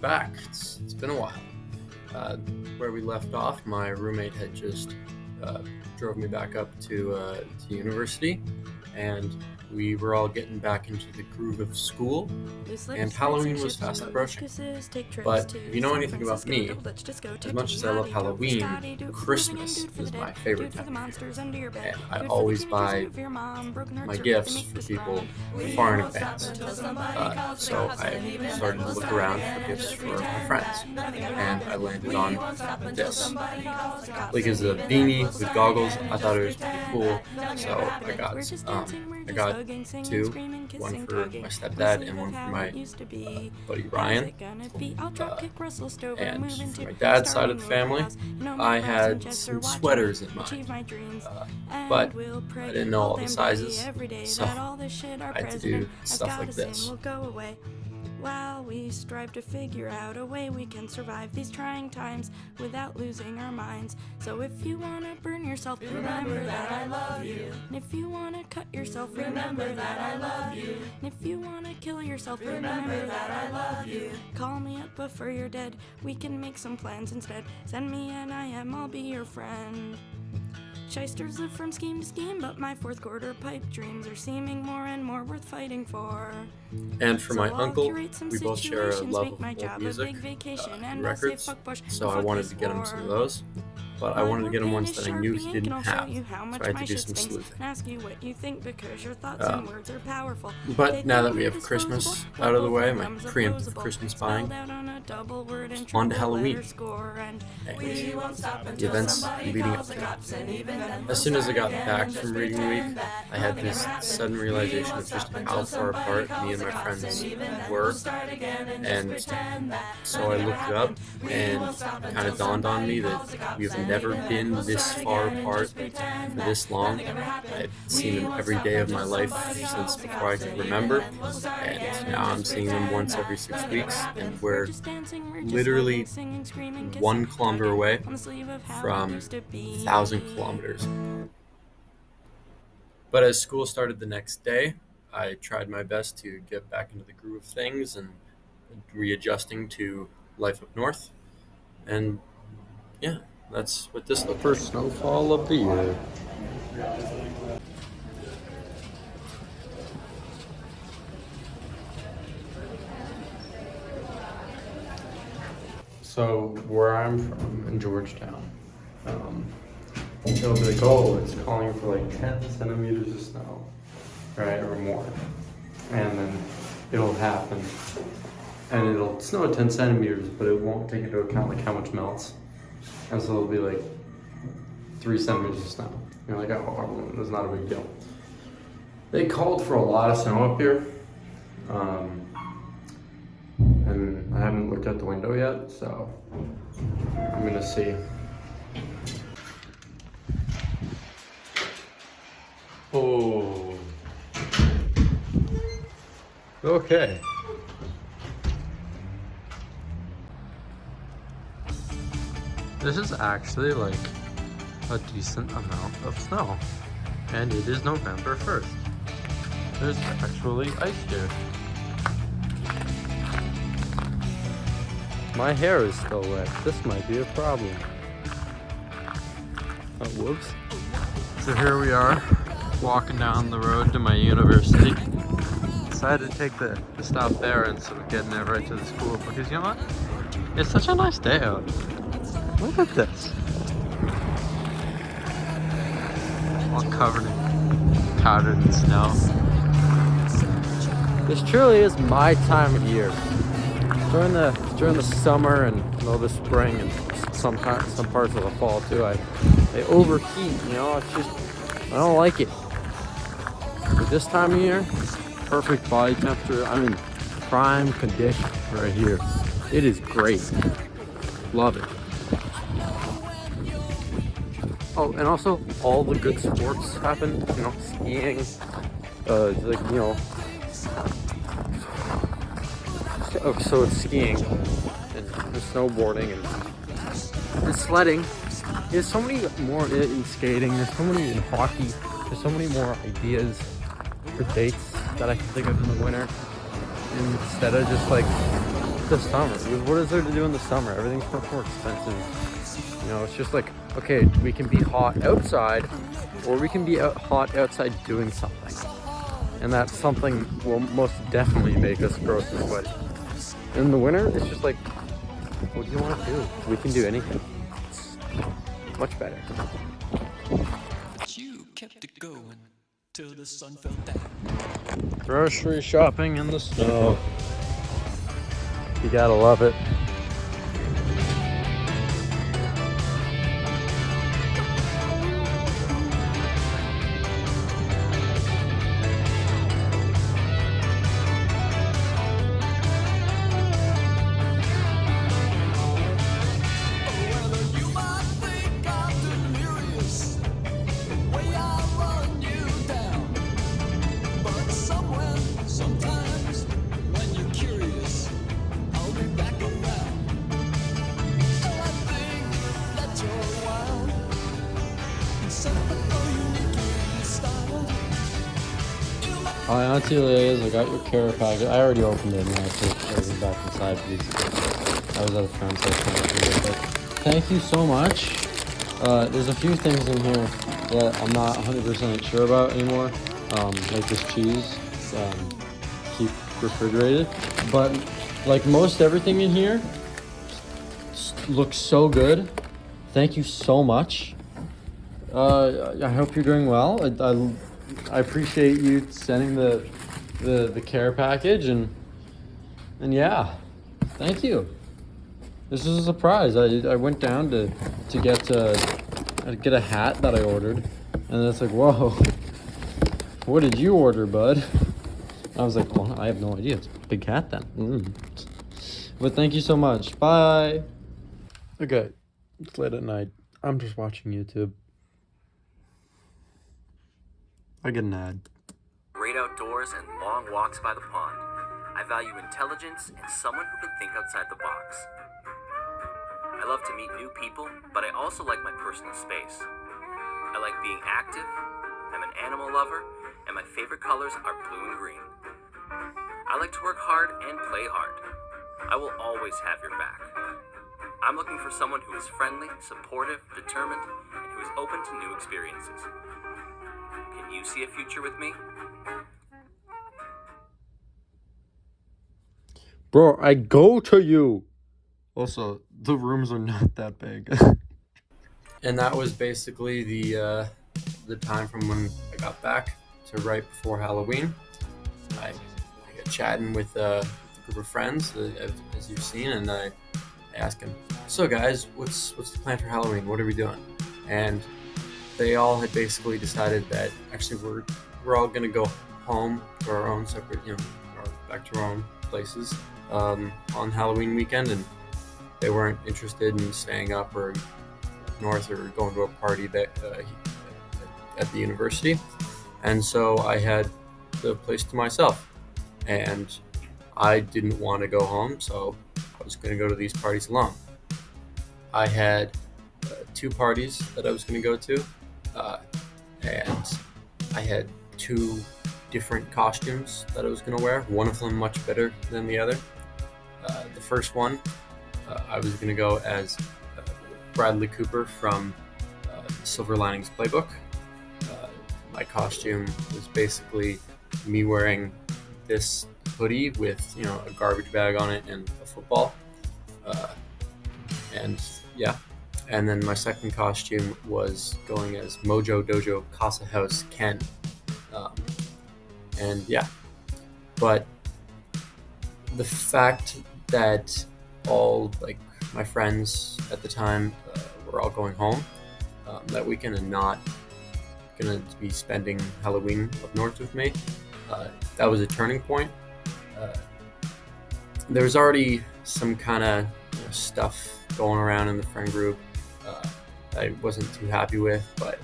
back. It's been a while. Where we left off, my roommate had just drove me back up to university, and we were all getting back into the groove of school, and Halloween was fast approaching. But if you know anything about me, as much as I love Halloween, Christmas is my favorite time of year, and I always buy my gifts for people far in advance. So I started to look around for gifts for my friends, and I landed on this. Like, it's a beanie with goggles. I thought it was pretty cool, so I got two, one for my stepdad and one for my buddy Ryan. And for my dad's side of the family, I had some sweaters in mind, but I didn't know all the sizes, so I had to do stuff like this. While we strive to figure out a way we can survive these trying times without losing our minds. So if you wanna burn yourself, remember that I love you. And if you wanna cut yourself, remember that I love you. And if you wanna kill yourself, remember that I love you. Call me up before you're dead, we can make some plans instead. Send me an IM, I'll be your friend. Shysters live from scheme to scheme, but my fourth quarter pipe dreams are seeming more and more worth fighting for. And for my uncle, we both share a love of old music and records, so I wanted to get him some of those. But I wanted to get him ones that I knew he didn't have, so I had to do some sleuthing. But now that we have Christmas out of the way, my preemptive Christmas buying, on to Halloween, and the events leading up to it. As soon as I got back from reading week, I had this sudden realization of just how far apart me and my friends were, and so I looked it up, and it kind of dawned on me that we've never been this far apart for this long. I've seen them every day of my life since before I could remember, and now I'm seeing them once every 6 weeks, and we're literally 1 kilometer away from 1,000 kilometers. But as school started the next day, I tried my best to get back into the groove of things and readjusting to life up north. And yeah, that's what this looked like. First snowfall of the year. So where I'm from, in Georgetown, it'll be like, oh, it's calling for like 10 centimeters of snow, right, or more, and then it'll happen, and it'll snow 10 centimeters, but it won't take into account like how much melts, and so it'll be like 3 centimeters of snow. You're like, oh, it's not a big deal. They called for a lot of snow up here, and I haven't looked out the window yet, so I'm gonna see. Oh. Okay. This is actually like a decent amount of snow, and it is November 1st. There's actually ice here. My hair is still wet. This might be a problem. Oh, whoops. So here we are, walking down the road to my university. Decided to take the stop there instead of getting there right to the school, because you know what? It's such a nice day out. Look at this. All covered in powdered in snow. This truly is my time of year. During the summer and the spring and some parts of the fall too, they overheat. You know, it's just, I don't like it. But this time of year, perfect body temperature. I'm in prime condition right here. It is great. Love it. Oh, and also all the good sports happen. You know, skiing, like, you know. So it's skiing and snowboarding and sledding. There's so many more in skating. There's so many in hockey. There's so many more ideas for dates that I can think of in the winter, instead of just like the summer. What is there to do in the summer? Everything's much more expensive. You know, it's just like, okay, we can be hot outside, or we can be hot outside doing something. And that something will most definitely make us gross and sweaty. In the winter, it's just like, what do you want to do? We can do anything. It's much better. You kept it going till the sun fell down. Grocery shopping in the snow. You gotta love it. Hi, Auntie Liz, I got your care package. I already opened it and I took everything back inside because I was at a friend's house trying to do it. But thank you so much. There's a few things in here that I'm not 100% sure about anymore. Like this cheese, keep refrigerated. But like most everything in here looks so good. Thank you so much. I hope you're doing well. I appreciate you sending the care package and yeah, thank you. This is a surprise. I went down to get a hat that I ordered, and it's like, whoa, what did you order, bud? I was like, well, I have no idea. It's a big hat then. But thank you so much. Bye. Okay, it's late at night. I'm just watching YouTube. I get an ad. Great outdoors and long walks by the pond. I value intelligence and someone who can think outside the box. I love to meet new people, but I also like my personal space. I like being active, I'm an animal lover, and my favorite colors are blue and green. I like to work hard and play hard. I will always have your back. I'm looking for someone who is friendly, supportive, determined, and who is open to new experiences. Can you see a future with me? Bro, I go to you. Also, the rooms are not that big. And that was basically the time from when I got back to right before Halloween. I got chatting with a group of friends, as you've seen, and I asked them, so guys, what's the plan for Halloween? What are we doing? And they all had basically decided that actually we're all gonna go home to our own separate, or back to our own places on Halloween weekend, and they weren't interested in staying up or north or going to a party that at the university. And so I had the place to myself, and I didn't want to go home, so I was going to go to these parties alone. I had 2 parties that I was going to go to, and I had 2 different costumes that I was going to wear, one of them much better than the other. The first one, I was going to go as Bradley Cooper from Silver Linings Playbook. My costume was basically me wearing this hoodie with a garbage bag on it and a football, and then my second costume was going as Mojo Dojo Casa House Ken, but the fact that all my friends at the time were all going home that weekend and not gonna be spending Halloween up north with me, that was a turning point. There was already some kind of stuff going around in the friend group I wasn't too happy with, but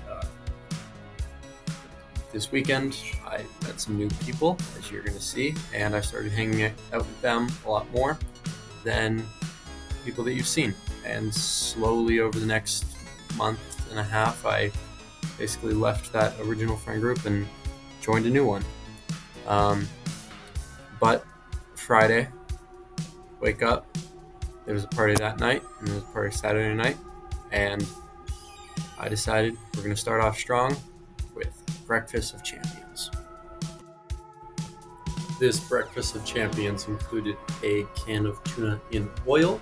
this weekend I met some new people, as you're gonna see, and I started hanging out with them a lot more than people that you've seen. And slowly over the next month and a half, I basically left that original friend group and joined a new one. But Friday, wake up. There was a party that night, and there was a party Saturday night, and I decided we're going to start off strong with Breakfast of Champions. This Breakfast of Champions included a can of tuna in oil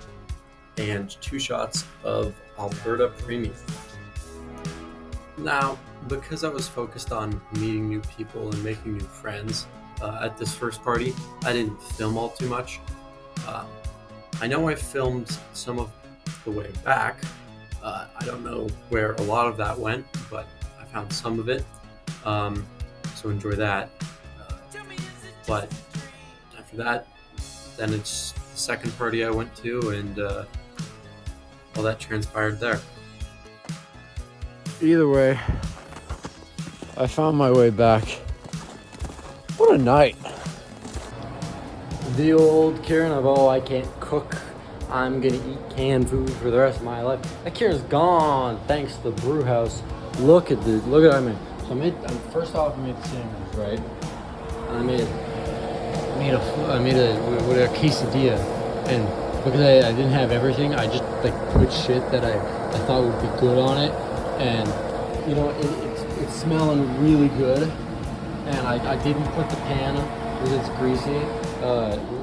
and 2 shots of Alberta Premium. Now, because I was focused on meeting new people and making new friends at this first party, I didn't film all too much. I know I filmed some of the way back. I don't know where a lot of that went, but I found some of it. So enjoy that. But after that, then it's the second party I went to, and all that transpired there. Either way, I found my way back. What a night. The old Kieran of, oh, I can't cook, I'm gonna eat canned food for the rest of my life. That Kieran's gone, thanks to the brew house. Look at what I made. So first off, I made the sandwich, right? And I made a quesadilla, and because I didn't have everything, I just like put shit that I thought would be good on it, and you know it's smelling really good. And I didn't put the pan because it's greasy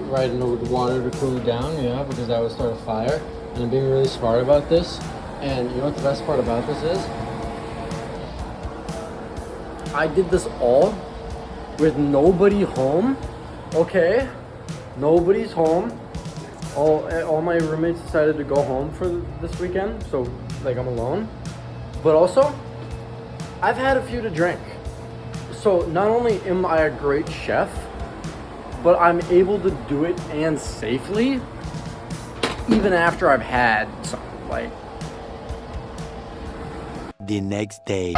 right in the water to cool it down, because I would start a fire. And I'm being really smart about this. And you know what the best part about this is? I did this all with nobody home. Okay, nobody's home. All my roommates decided to go home for this weekend, so like I'm alone. But also, I've had a few to drink. So not only am I a great chef, but I'm able to do it and safely, even after I've had some, like. The next day.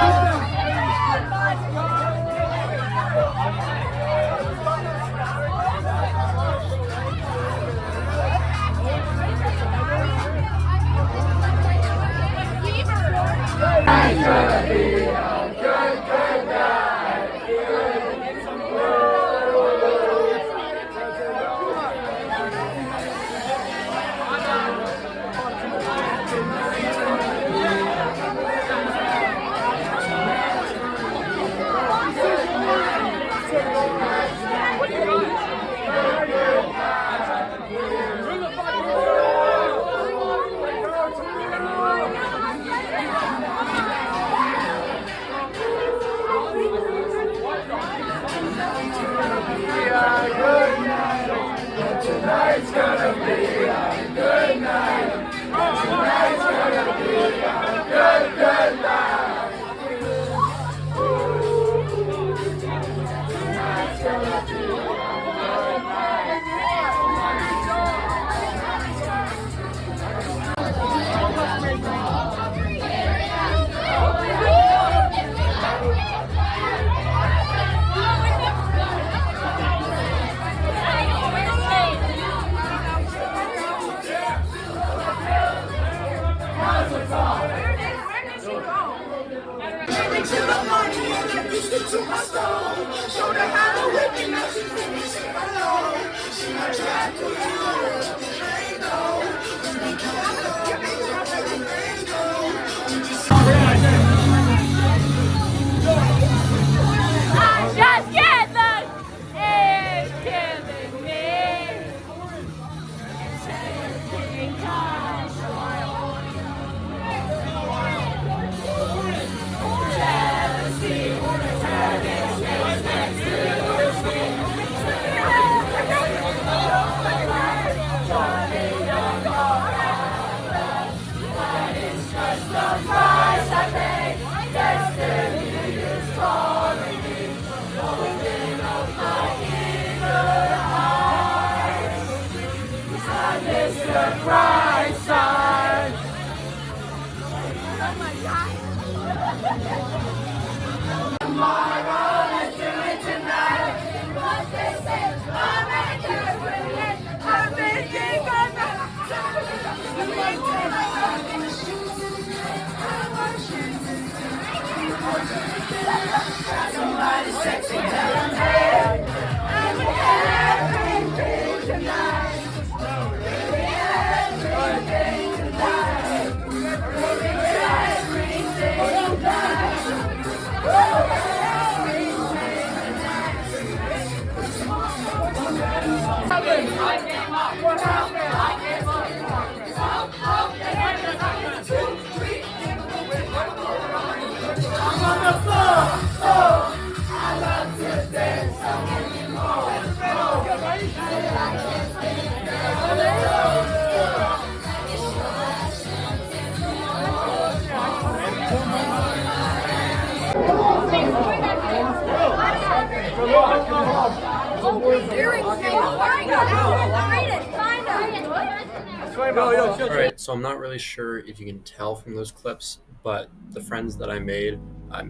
Alright, so I'm not really sure if you can tell from those clips, but the friends that I made, I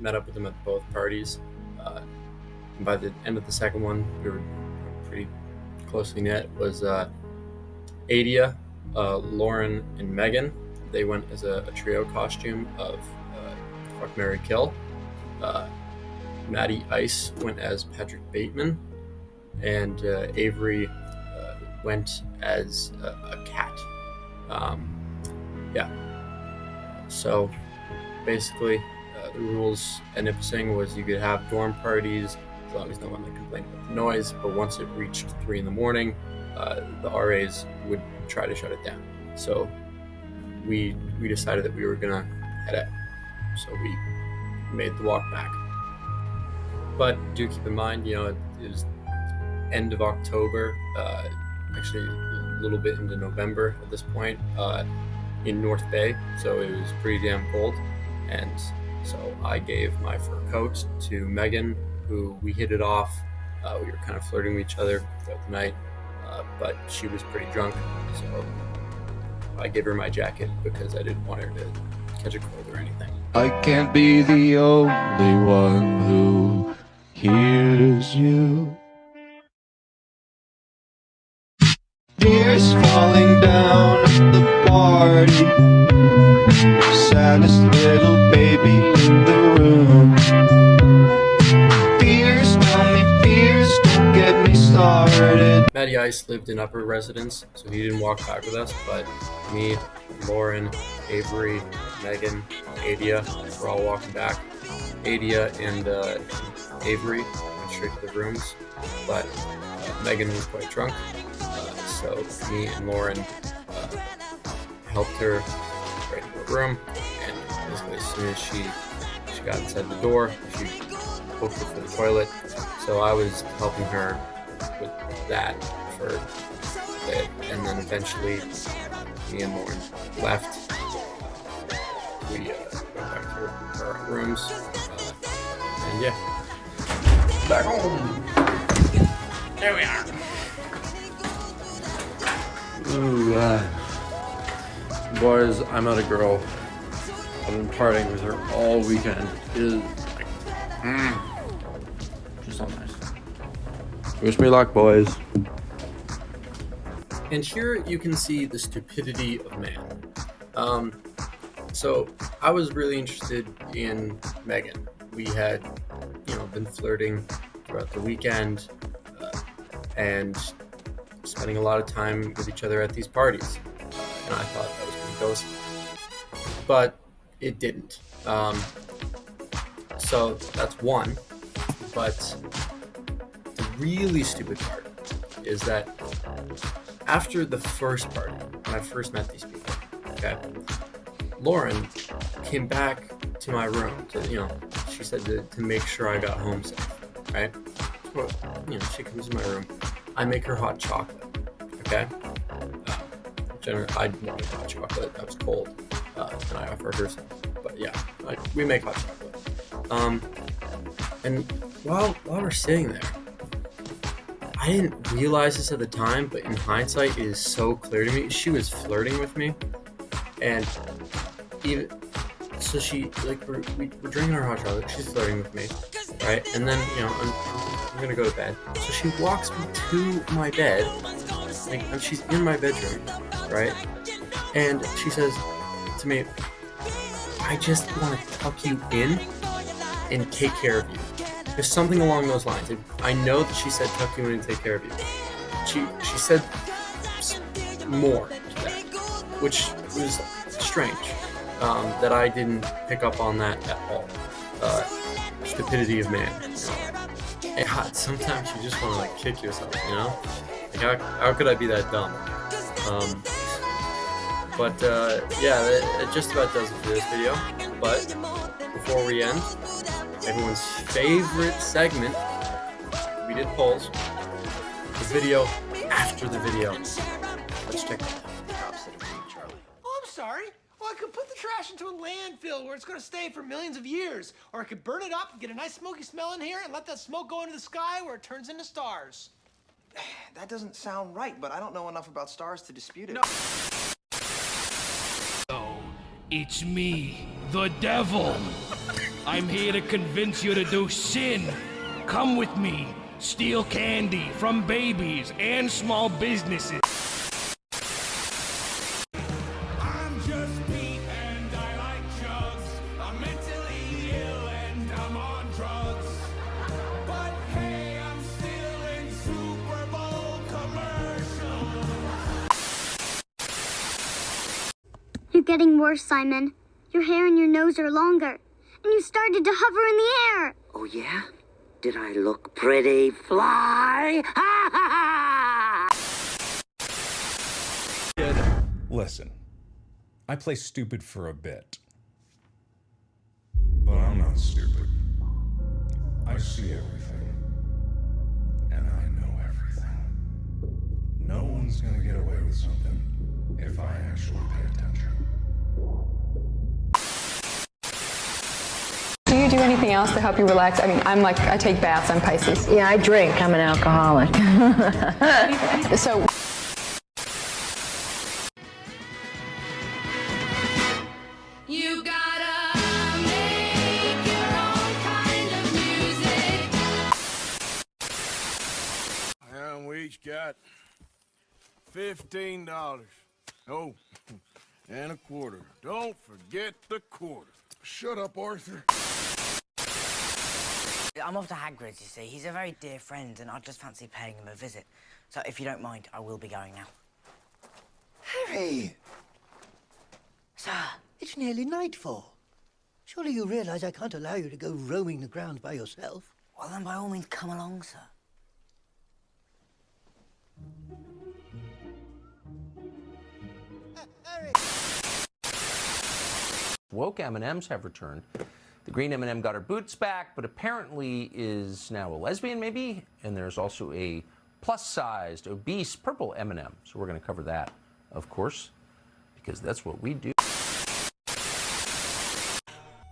met up with them at both parties. And by the end of the second one, we were pretty closely knit. Was Adia, Lauren, and Megan. They went as a trio costume of Fuck, Marry, Kill. Maddie Ice went as Patrick Bateman, and Avery went as a cat. Yeah. So basically, the rules at Nipissing was you could have dorm parties as long as no one complained about the noise, but once it reached 3 in the morning, the RAs would try to shut it down. So we decided that we were gonna head out. So we made the walk back. But do keep in mind, you know, it was end of October, actually a little bit into November at this point, in North Bay, so it was pretty damn cold. And so I gave my fur coat to Megan, who we hit it off. We were kind of flirting with each other throughout the night, but she was pretty drunk, so I gave her my jacket because I didn't want her to catch a cold or anything. I can't be the only one who hears you. Tears falling down at the party. Saddest little baby in the room. Fears, tell me fears, don't get me started. Matty Ice lived in upper residence, so he didn't walk back with us, but me, Lauren, Avery, Megan, Adia, we're all walking back. Adia and Avery went straight to the rooms, but Megan was quite drunk, so me and Lauren helped her right to her room, and basically as soon as she got inside the door, she booked her for the toilet, so I was helping her with that for a bit, and then eventually me and Lauren left. We went back to our rooms, and yeah, back home. There we are. Ooh, boys, I met a girl. I've been partying with her all weekend. It is like, she's so nice. Wish me luck, boys. And here you can see the stupidity of man. So I was really interested in Megan. We had, been flirting throughout the weekend, and spending a lot of time with each other at these parties. And I thought that was going to go somewhere. But it didn't. So that's one. But the really stupid part is that after the first party, when I first met these people, okay, Lauren came back to my room to, she said to make sure I got home safe, right? Well, she comes in my room. I make her hot chocolate, okay? Generally, I wanted hot chocolate. That was cold, and I offered her some. But yeah, we make hot chocolate. And while we're sitting there, I didn't realize this at the time, but in hindsight, it is so clear to me. She was flirting with me, and even so, we're drinking our hot chocolate. She's flirting with me, right? And then I'm gonna go to bed. So she walks me to my bed, and she's in my bedroom, right? And she says to me, "I just want to tuck you in and take care of you." There's something along those lines. I know that she said tuck you in and take care of you. She said more to that, which was strange, that I didn't pick up on that at all. Stupidity of man. And God, sometimes you just want to kick yourself, Like how could I be that dumb? But yeah, it just about does it for this video. But before we end, everyone's favorite segment, we did polls, the video after the video. Let's check it out. Oh, I'm sorry. Well, I could put the trash into a landfill where where it's gonna stay for millions of years. Or I could burn it up and get a nice smoky smell in here and let that smoke go into the sky where it turns into stars. That doesn't sound right, but I don't know enough about stars to dispute it. No. So, it's me, the devil. I'm here to convince you to do sin. Come with me. Steal candy from babies and small businesses. I'm just Pete and I like drugs. I'm mentally ill and I'm on drugs. But hey, I'm still in Super Bowl commercials. You're getting worse, Simon. Your hair and your nose are longer, and you started to hover in the air. Oh, yeah? Did I look pretty fly? Ha ha ha! Listen, I play stupid for a bit. But I'm not stupid. I see everything. And I know everything. No one's gonna get away with something if I actually pay attention. Do you do anything else to help you relax? I mean, I take baths, I'm Pisces. Yeah, I drink. I'm an alcoholic. So, You gotta make your own kind of music. And we each got $15. Oh, and a quarter. Don't forget the quarter. Shut up, Arthur. I'm off to Hagrid's, you see. He's a very dear friend, and I just fancy paying him a visit. So if you don't mind, I will be going now. Harry! Sir, It's nearly nightfall. Surely you realize I can't allow you to go roaming the grounds by yourself. well then by all means come along, sir. Woke M&Ms have returned. The green M&M got her boots back, but apparently is now a lesbian, maybe? And there's also a plus-sized, obese purple M&M. So we're going to cover that, of course, because that's what we do.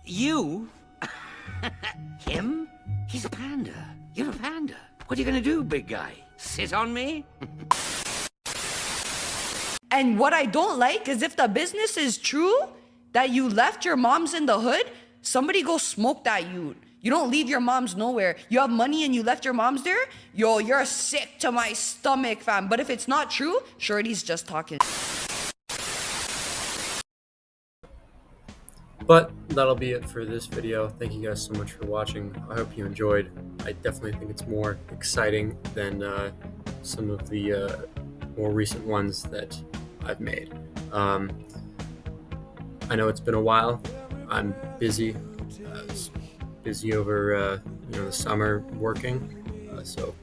You? Him? He's a panda. You're a panda. What are you gonna do, big guy? Sit on me? and what I don't like is if the business is true, that you left your moms in the hood, somebody go smoke that you. You don't leave your moms nowhere. You have money and you left your moms there? Yo, you're sick to my stomach, fam. But if it's not true, Shorty's just talking. But that'll be it for this video. Thank you guys so much for watching. I hope you enjoyed. I definitely think it's more exciting than some of the more recent ones that I've made. I know it's been a while. I'm busy. Busy over the summer working. So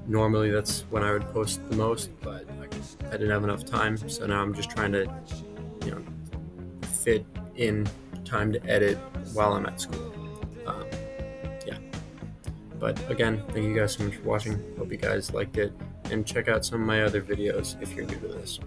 normally that's when I would post the most, but I didn't have enough time. So now I'm just trying to fit in time to edit while I'm at school. But again, thank you guys so much for watching. Hope you guys liked it, and check out some of my other videos if you're new to this.